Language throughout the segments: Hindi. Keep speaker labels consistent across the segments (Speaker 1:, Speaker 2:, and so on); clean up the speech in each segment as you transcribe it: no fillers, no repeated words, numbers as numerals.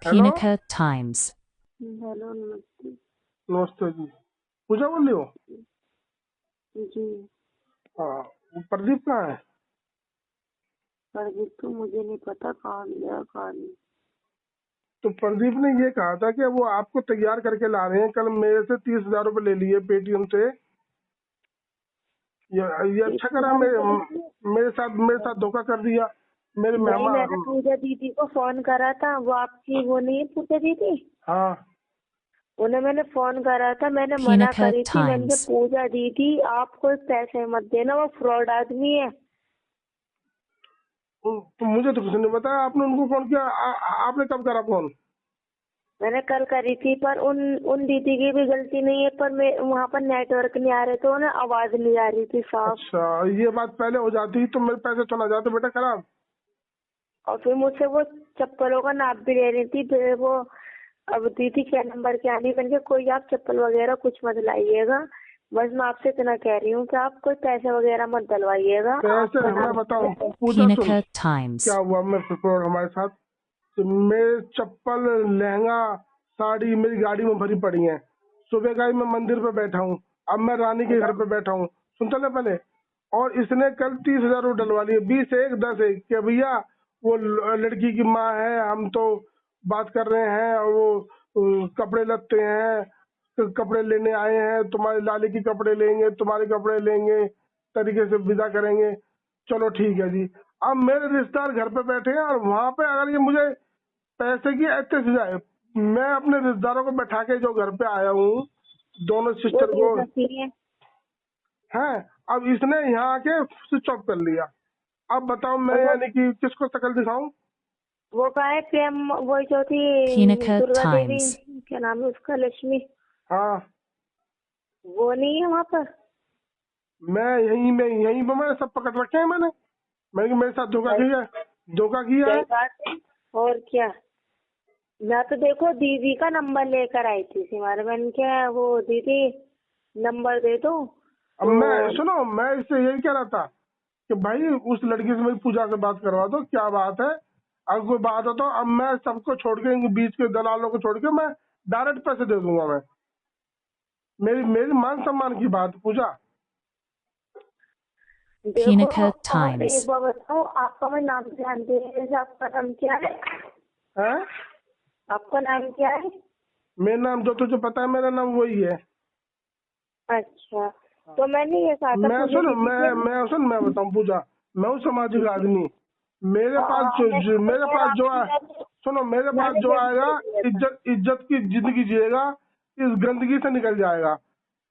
Speaker 1: हेलो।
Speaker 2: Pinaka Times.
Speaker 3: हेलो, नमस्ते
Speaker 1: नमस्ते जी। पूजा बोल रही हो?
Speaker 3: जी।
Speaker 1: हाँ। वो प्रदीप कहाँ है?
Speaker 3: प्रदीप तो मुझे नहीं पता कहाँ गया कहाँ नहीं।
Speaker 1: तो प्रदीप ने ये कहा था कि वो आपको तैयार करके ला रहे हैं। कल मेरे से 30,000 रुपये ले लिए पेटीएम से। ये अच्छा करा, मेरे साथ धोखा कर दिया। मेरे
Speaker 3: नहीं, मैंने
Speaker 1: मेहमान।
Speaker 3: पूजा दीदी को फोन करा था। वो आपकी वो नहीं है पूजा दीदी?
Speaker 1: हाँ।
Speaker 3: उन्हें मैंने फोन करा था, मैंने मना
Speaker 2: Pinaka
Speaker 3: करी थी। मैंने कहा
Speaker 2: Times.
Speaker 3: पूजा दीदी आप कोई पैसे मत देना, वो फ्रॉड आदमी है।
Speaker 1: तो मुझे तो किसी ने बताया। आपने उनको फोन किया? आपने कब करा फोन?
Speaker 3: मैंने कल करी थी, पर उन दीदी की भी गलती नहीं है, पर मैं वहाँ पर नेटवर्क नहीं आ रहे थे, उन्हें आवाज नहीं आ रही थी साफ।
Speaker 1: अच्छा, ये बात पहले हो जाती तो मेरे पैसे तो ना जाते बेटा खराब।
Speaker 3: और फिर मुझसे वो चप्पलों का नाप भी ले रही थी। फिर वो अब दीदी क्या नंबर क्या नहीं, मैंने कहा कोई आप चप्पल वगैरह कुछ मत लाइएगा। बस मैं आपसे इतना कह रही हूँ कि आप कोई पैसे वगैरह मत डलवाइएगा।
Speaker 1: पैसे
Speaker 3: आपका
Speaker 1: मैं
Speaker 3: नाम
Speaker 1: बताऊं?
Speaker 3: क्या है?
Speaker 1: पूजा सुन
Speaker 2: Pinaka Times.
Speaker 1: क्या हुआ। मैं हमारे साथ तो मेरे चप्पल, लहंगा, साड़ी मेरी गाड़ी में भरी पड़ी है। सुबह का ही मैं मंदिर पे बैठा हूँ। अब मैं रानी के घर पे बैठा हूँ। सुनता ले पहले। और इसने कल 30,000 रुपये डलवा लिए। 20 1 10 1 कि भैया वो लड़की की माँ है, हम तो बात कर रहे हैं। और वो कपड़े लत्ते हैं, तो कपड़े लेने आए हैं। तुम्हारे लाले के कपड़े लेंगे, तुम्हारे कपड़े लेंगे, तरीके से विदा करेंगे। चलो ठीक है जी। अब मेरे रिश्तेदार घर पे बैठे हैं और वहां पे अगर ये मुझे पैसे की ऐसे सजाए। मैं अपने रिश्तेदारों को बैठा के जो घर पे आया हूँ, दोनों
Speaker 3: वो
Speaker 1: सिस्टर को
Speaker 3: बेइज्जती है।
Speaker 1: है। अब इसने यहाँ आके स्विच ऑफ कर लिया। अब बताओ मैं
Speaker 3: और
Speaker 1: यानी कि किसको शक्ल दिखाऊं?
Speaker 3: वो कहा है प्रेम, वो जो थी
Speaker 2: Pinaka
Speaker 3: दुर्गा देवी,
Speaker 2: Times.
Speaker 3: क्या नाम है उसका, लक्ष्मी,
Speaker 1: हाँ।
Speaker 3: वो नहीं है वहाँ पर।
Speaker 1: मैं यहीं पे मैंने सब पकड़ रखे हैं। मैंने कि मेरे साथ धोखा
Speaker 3: सही
Speaker 1: किया है। धोखा किया
Speaker 3: सही
Speaker 1: है।
Speaker 3: बात है। और क्या। मैं तो देखो दीदी का नंबर लेकर आई थी सिमार, मैंने क्या वो दीदी नंबर दे दो
Speaker 1: अब
Speaker 3: तो।
Speaker 1: मैं सुनो, मैं इससे यही कह रहा था कि भाई उस लड़की से मेरी पूजा से बात करवा दो। क्या बात है? अगर कोई बात हो तो अब मैं सबको छोड़ के, इनके बीच के दलालों को छोड़ के मैं डायरेक्ट पैसे दे दूंगा। मैं मेरी मेरी मान सम्मान की बात पूजा।
Speaker 3: देखो,
Speaker 2: Pinaka
Speaker 3: और एक
Speaker 2: Times.
Speaker 3: बार बताओ, आपका मैं नाम जानते हैं? आपका नाम क्या है?
Speaker 1: है।
Speaker 3: आपका नाम क्या है?
Speaker 1: मेरा नाम जो तुझे पता है, मेरा नाम वही है।
Speaker 3: अच्छा, तो मैंने ये कहा था
Speaker 1: मैं
Speaker 3: पूजा
Speaker 1: सुन
Speaker 3: दीदी के।
Speaker 1: मैं बताऊं पूजा। मैं हूँ सामाजिक आदमी। मेरे पास
Speaker 3: हाँ,
Speaker 1: मेरे पास जो है, सुनो, मेरे पास
Speaker 3: मैंने
Speaker 1: जो
Speaker 3: जब
Speaker 1: आएगा,
Speaker 3: देख लिया था।
Speaker 1: इज्जत इज्जत की जिंदगी जिएगा। इस गंदगी से निकल जाएगा।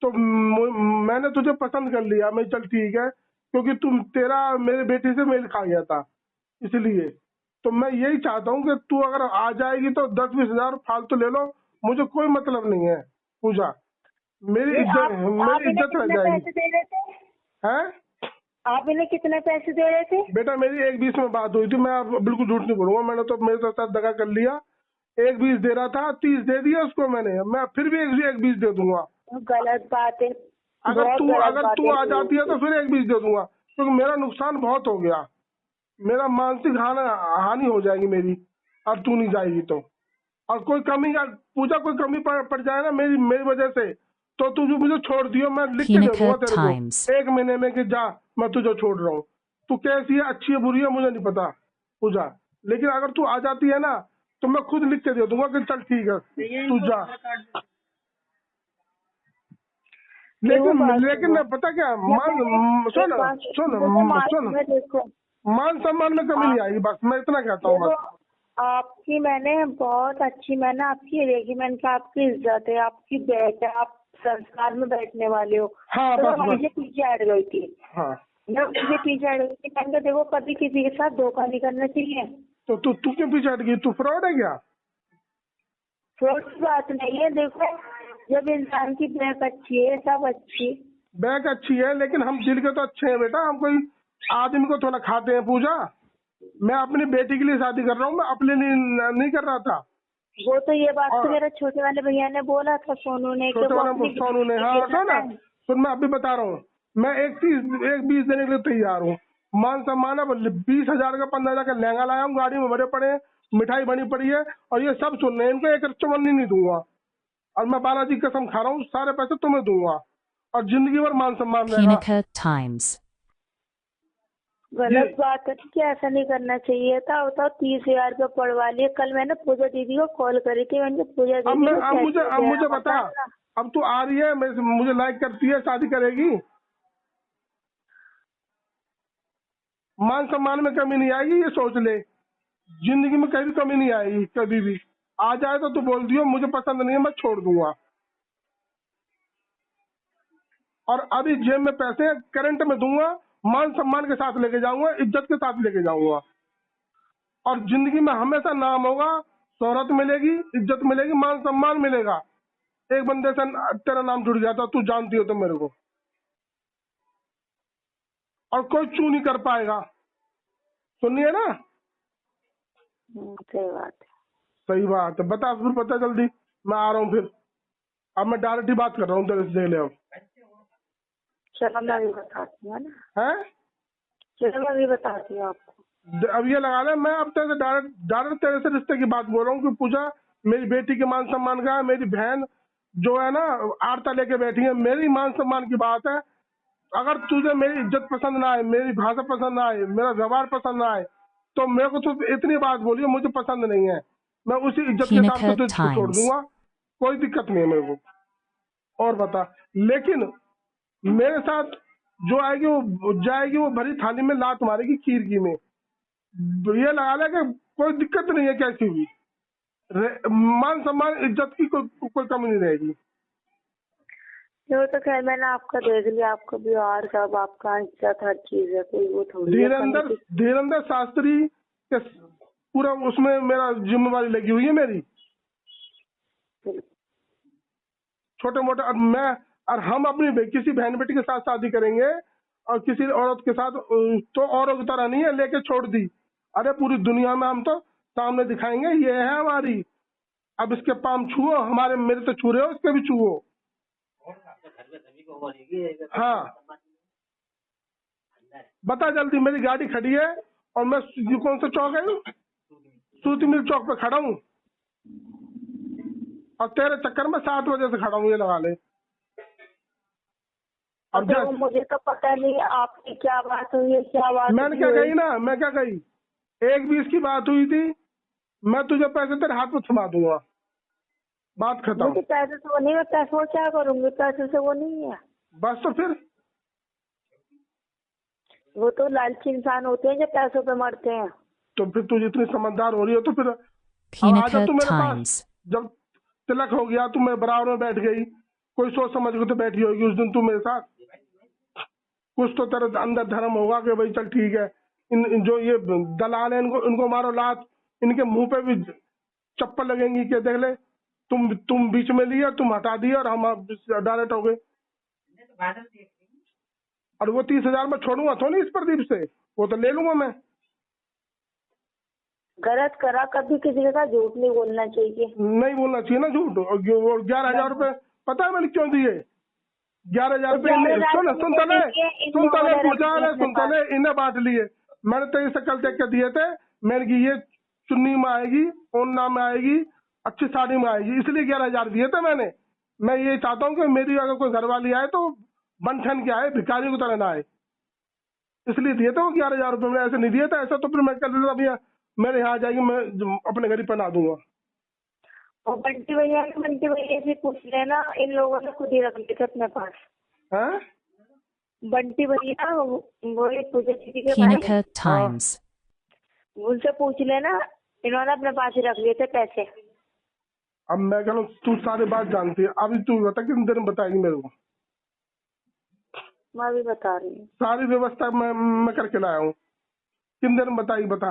Speaker 1: तो मैंने तुझे पसंद कर लिया। मैं चल ठीक है, क्योंकि तेरा मेरे बेटी से मेल खा गया था, इसलिए। तो मैं यही चाहता हूँ कि तू अगर आ जाएगी तो 10 20 हजार फालतू ले लो। मुझे कोई मतलब नहीं है पूजा।
Speaker 3: नहीं, आप
Speaker 1: मेरी
Speaker 3: इन्हें
Speaker 1: इज्जत रह
Speaker 3: कितने
Speaker 1: जाएगी।
Speaker 3: पैसे दे रहे थे?
Speaker 1: है।
Speaker 3: आप इन्हें कितने पैसे दे रहे थे?
Speaker 1: बेटा मेरी 1 20 में बात हुई थी। मैं अब बिल्कुल झूठ नहीं बोलूंगा। मैंने तो मेरे साथ दगा कर लिया। 1 20 दे रहा था, 30 दे दिया उसको मैंने। मैं फिर भी 1 20 दे दूंगा।
Speaker 3: तो गलत बात है, बहुत गलत
Speaker 1: अगर
Speaker 3: बात
Speaker 1: तू
Speaker 3: है।
Speaker 1: आ जाती है तो फिर 1 20 दे दूंगा, क्योंकि मेरा नुकसान बहुत हो गया। मेरा मानसिक हानि हो जाएगी मेरी। अब तू नहीं जाएगी तो। और कोई कमी का पूजा, कोई कमी पड़ जाए ना मेरी मेरी वजह से, तो तू जो मुझे छोड़ दियो, मैं लिख के दे दूंगा
Speaker 2: Pinaka
Speaker 1: तेरे को
Speaker 2: Times.
Speaker 1: 1 महीने में कि जा, मैं तुझे छोड़ रहा हूँ। तू कैसी है, अच्छी है बुरी है, मुझे नहीं पता पूजा। लेकिन अगर तू आ जाती है ना, तो मैं खुद लिख के दे दूंगा कि चल ठीक है तू जा।
Speaker 3: देखो
Speaker 1: लेकिन
Speaker 3: बात
Speaker 1: लेकिन
Speaker 3: सुनो,
Speaker 1: मैं पता क्या,
Speaker 3: जब
Speaker 1: मान
Speaker 3: मैंने
Speaker 1: सुन
Speaker 3: एक बात
Speaker 1: सुन
Speaker 3: मुझे मार्च
Speaker 1: सुन
Speaker 3: में देखो,
Speaker 1: मान सम्मान में कमी नहीं
Speaker 3: आप
Speaker 1: आएगी, बस मैं इतना कहता हूँ
Speaker 3: देखो,
Speaker 1: बस।
Speaker 3: आपकी मैंने बहुत अच्छी, मैंने आपकी ये देखी, मैंने कहा आपकी इज्जत है, आपकी बैठ है, आप संस्कार में बैठने वाले हो।
Speaker 1: हाँ
Speaker 3: तो मैं
Speaker 1: बस
Speaker 3: वहीं
Speaker 1: बस।
Speaker 3: से पीछे हट गई थी।
Speaker 1: हाँ।
Speaker 3: मैं वहीं से पीछे हट गई थी, मैंने कहा देखो कभी किसी के साथ धोखा नहीं करना चाहिए।
Speaker 1: तो तू क्यों पीछे हट गई? तू फ्रॉड है क्या?
Speaker 3: फ्रॉड की बात नहीं है। देखो, जब इंसान की बैक अच्छी है, सब अच्छी।
Speaker 1: बैक अच्छी है, लेकिन हम दिल के तो अच्छे हैं बेटा। हम कोई आदमी को थोड़ा खाते हैं पूजा। मैं अपनी बेटी के लिए शादी कर रहा हूँ, मैं अपने लिए नहीं कर रहा था।
Speaker 3: वो तो ये बात तो
Speaker 1: और
Speaker 3: मेरे छोटे वाले भैया ने बोला था, सोनू ने, कि
Speaker 1: छोटे
Speaker 3: वो
Speaker 1: वाला
Speaker 3: अपनी
Speaker 1: सोनू ने,
Speaker 3: बेटी के
Speaker 1: हाँ
Speaker 3: लिए कर
Speaker 1: सुन
Speaker 3: रहा
Speaker 1: ना,
Speaker 3: है।
Speaker 1: सुन मैं अभी बता रहा हूँ। मैं 1 20 देने के लिए तैयार हूँ। मान सम्मान है। 20 हजार का 15 हजार का लहंगा लाया हूँ, गाड़ी में भरे पड़े हैं। मिठाई बनी पड़ी है और ये सब सुन रहे हैं, इनको एक चवन्नी नहीं दूंगा। और मैं बालाजी की कसम खा रहा हूँ, सारे पैसे तुम्हें दूंगा और जिंदगी भर मान सम्मान रहेगा।
Speaker 2: Punica Times.
Speaker 3: गलत बात है कि ऐसा नहीं करना चाहिए था। बताओ 30,000 रुपये पड़वा लिए। कल मैंने पूजा दीदी को कॉल करी थी, मैंने पूजा
Speaker 1: अब
Speaker 3: दीदी
Speaker 1: मुझे बता, अब तू आ रही है, मुझे लाइक करती है, शादी करेगी, मान सम्मान में कमी नहीं आएगी, ये सोच ले। जिंदगी में कभी कमी नहीं आएगी, कभी भी आ जाए तो तू बोल दियो मुझे पसंद नहीं है, मैं छोड़ दूंगा। और अभी जेब में पैसे करंट में दूंगा, मान सम्मान के साथ लेके जाऊंगा, इज्जत के साथ लेके जाऊंगा। और जिंदगी में हमेशा नाम होगा, शोहरत मिलेगी, इज्जत मिलेगी, मान सम्मान मिलेगा। एक बंदे से तेरा नाम जुड़ गया था, तू जानती हो तो मेरे को, और कोई चू नहीं कर पाएगा। सुनिए ना,
Speaker 3: सही बात है।
Speaker 1: सही बात है। बता फिर, बता जल्दी, मैं आ रहा हूँ फिर। अब मैं डायरेक्ट ही बात कर रहा हूँ तेरे से, देख ले। अब
Speaker 3: चलो मैं भी बताती हूँ ना,
Speaker 1: है,
Speaker 3: चलो मैं भी बताती हूँ आपको।
Speaker 1: अब ये लगा ले, मैं अब तेरे से डायरेक्ट तेरे से रिश्ते की बात बोल रहा हूँ कि पूजा मेरी बेटी के मान सम्मान का है। मेरी बहन जो है ना आरता लेके बैठी है, मेरी मान सम्मान की बात है। अगर तुझे मेरी इज्जत पसंद ना आए, मेरी भाषा पसंद ना आए, मेरा व्यवहार पसंद ना आए, तो मेरे को तो इतनी बात बोलिए, मुझे पसंद नहीं है, मैं उसी इज्जत के साथ
Speaker 2: Punica
Speaker 1: तुझे छोड़
Speaker 2: Times.
Speaker 1: दूंगा, कोई दिक्कत नहीं है मेरे को। और बता, लेकिन मेरे साथ जो आएगी वो जाएगी, वो भरी थाली में लात मारेगी खीर की में। ये लगा ले कि कोई दिक्कत नहीं है, कैसी भी मान सम्मान इज्जत की कोई कमी नहीं रहेगी।
Speaker 3: वो तो खैर मैंने आपका देख लिया, आपका व्यवहार सब, आपका इज्जत, हर चीज है, कोई वो थोड़ी है।
Speaker 1: धीरेन्द्र शास्त्री के पूरा उसमें मेरा जिम्मेवारी लगी हुई है मेरी। छोटे मोटे और हम अपनी किसी बहन बेटी के साथ शादी करेंगे और किसी औरत के साथ, तो औरों की तरह नहीं है लेके छोड़ दी। अरे पूरी दुनिया में हम तो सामने दिखाएंगे, ये है हमारी। अब इसके पाम छुओ, हमारे मेरे तो छू रहे हो, इसके भी छुओ। हाँ, बता जल्दी, मेरी गाड़ी खड़ी है और मैं ये कौन सा चौक है, सूती मिल चौक पे खड़ा हूँ और तेरे चक्कर में 7 बजे से खड़ा हूँ, ये लगा ले। अब
Speaker 3: तो मुझे तो पता नहीं आपकी क्या बात हुई है, क्या बात
Speaker 1: मैंने क्या कही ना, मैं क्या कही, 1-20 की बात हुई थी, मैं तुझे पैसे तेरे हाथ में थमा दूंगा, बात खत्म।
Speaker 3: मुझे पैसे से वो नहीं, मैं पैसे वो क्या करूंगी, पैसे से वो नहीं है।
Speaker 1: बस तो फिर
Speaker 3: वो तो लालची इंसान होते हैं जो पैसों पे मरते हैं।
Speaker 1: तो फिर तू जितनी समझदार हो रही हो तो फिर
Speaker 2: Punica
Speaker 1: तू मेरे
Speaker 2: Times.
Speaker 1: पास। जब तिलक हो गया, तू मेरे बराबर में बैठ गई, कोई सोच समझ के तो बैठी होगी उस दिन तू मेरे साथ। कुछ तो तेरे अंदर धर्म होगा कि भाई चल ठीक है, इन जो ये दलाल है इनको मारो लात, इनके मुंह पे भी चप्पल लगेंगी कि देख ले, तुम बीच में लिया, तुम हटा दिया और हम डायरेक्ट हो गए। और वो 30,000 में छोड़ूंगा तो नहीं इस प्रदीप से, वो तो ले लूंगा मैं।
Speaker 3: गलत करा, कभी किसी के साथ झूठ नहीं बोलना चाहिए।
Speaker 1: नहीं बोलना चाहिए ना झूठ। और 11,000 रुपए पता है मैंने क्यों दिए? 11,000 रुपए सुनता ले, इन्हें बांट लिए। मैंने तेरी शक्ल देख के दिए थे, मैंने की ये चुन्नी में आएगी, ओन्ना में आएगी, अच्छी साड़ी में आएगी, इसलिए 11,000 दिए थे मैंने। मैं ये चाहता हूँ कि मेरी अगर कोई घरवाली आए तो बन ठन के आए, भिखारी की तरह ना आए, इसलिए दिए थे वो 11,000 रुपए। मैंने ऐसे नहीं दिए थे, ऐसा तो फिर मैं कर देता भैया, मेरे यहाँ आ जाएगी, मैं अपने घर ही पहना दूंगा।
Speaker 3: और बंटी भैया से पूछ लेना, इन लोगों ने खुद ही रख लिए थे अपने पास।
Speaker 1: हैं?
Speaker 3: बंटी भैया वो पूजा दीदी के
Speaker 2: Punica
Speaker 3: भाई,
Speaker 2: Times.
Speaker 3: उनसे पूछ लेना, इन्होंने अपने पास ही रख लिए थे पैसे।
Speaker 1: अब मैं कह रहा हूँ तू सारी बात जानती है, अभी तू बता कितनी देर में बताएगी मेरे को?
Speaker 3: मैं भी बता रही हूँ,
Speaker 1: सारी व्यवस्था मैं करके लाया हूँ, कितनी देर में बताएगी, बता।